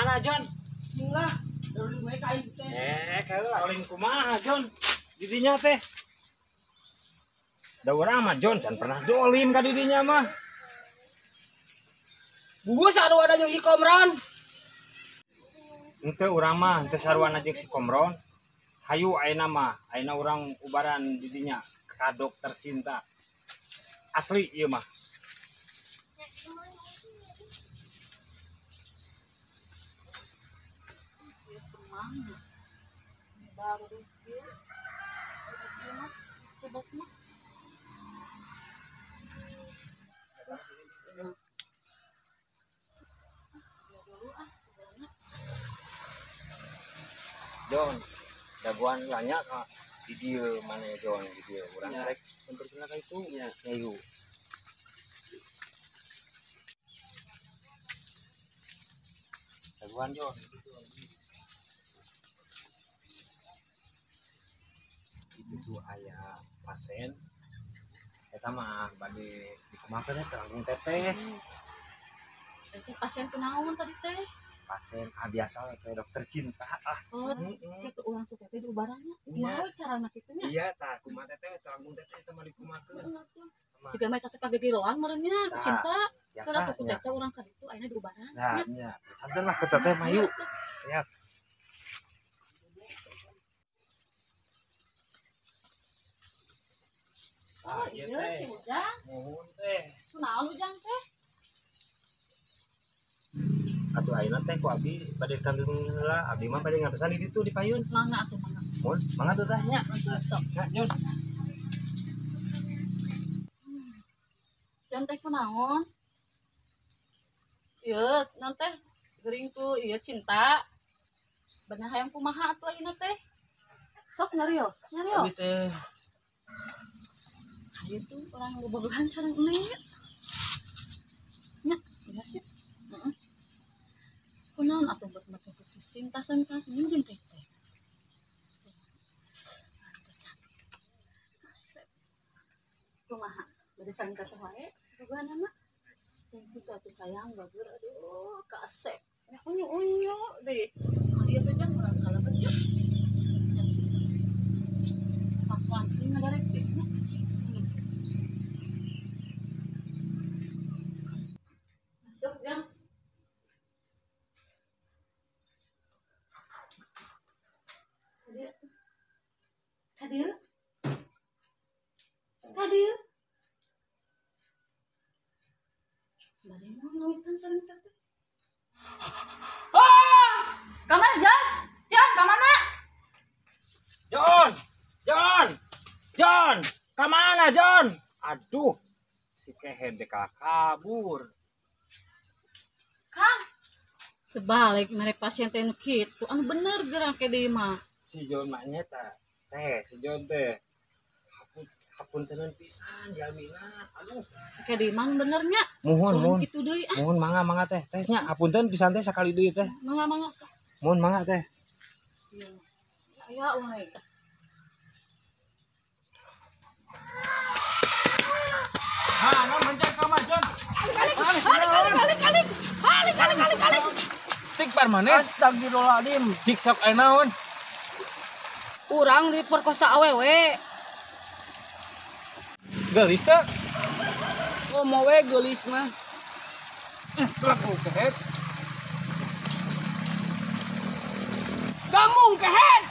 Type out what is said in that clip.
kumaha Jon? Singlah, dari bae kain teh. Kalau aling kumaha Jon? Didinya teh. Da urang mah Jon can pernah dolim ka didinya mah. Bubus sarua ada jeung si Komron. Henteu urang mah henteu sarwana jeung si Komron. Hayu ayeuna mah, ayeuna urang ubaran didinya kadok tercinta. Asli ieu mah. Baru dikit. Sebab mah. Jon, daguan lanya ka di dieu mana Jon di dieu urang rek sampurna ka itu nya hayu. Daguan Jon. Itu tuh aya pasien eta mah bade dikumakeun teh langkung teteh. Nanti pasien kenaon tadi teh? Pasien biasa teh dokter cinta Oh, itu ulang tuh teh di ubarannya. Kumaha carana kitu nya? Iya tah kumaha teteh langkung teteh teh mah dikumakeun. Jika mereka teh pagi di loan merenya cinta. Biasa Kalau aku teh urang ka ditu ayeuna di ubaran. nah nya santen lah ke teteh mah yuk. Ya. Oh, iya si Ujang. Mohon teh. Kunaon Ujang teh? Atuh ayeuna teh ku abdi bade kantun heula, abdi mah bade ngapesan di ditu di payun. Mangga atuh mangga. Mun, mangga tuh teh nya. Sok. Nah, Jon. Jan teh kunaon? Ieu, naon teh? Gering tuh ieu cinta. Bener hayang kumaha atuh ayeuna teh? Sok nyarios, nyarios. Abi teh Ieu tuh urang bobogohan sareng Neng. Nya, iya sih. Heeh. Kunaon atuh buat make putus cinta sareng jeung teh teh. Kumaha? Bade sareng ka teh wae, bobogohan mah. Thank you atuh sayang, bagur aduh, kasep. Ya unyu-unyu deh. Ieu teh jang urang kalebet yuk. Pakuan ini ngadarek deh. Masuk jang. Kadir. Kadir. Bade mau ngawitan sareng teh. Kamana Jan? Jan, kamana? Jon! Jon! Jon! Ka mana Jon? Aduh. Si kehe dek kabur. Kang. Sebalik mereka pasien teh nu kitu, anu bener gerak ke deui mah. Si Jon mah nya tah. Teh, si Jon teh. Hapunteun pisan jalmina. Aduh. Ke deui mah benernya. Mohon. Kitu deui ah. Mohon mangga teh. Tehnya hapunten pisan teh sakali deui teh. Mangga. Mohon mangga teh. Iya. Aya wae. Ha, non mencet ka mah Jon. kali. Tik permanen. Astagfirullahaladzim. Cik sok aya naon? Urang diperkosa awewe. Gelis teh. Oh mau we geulis mah. Laku kehet. Gambung kehet.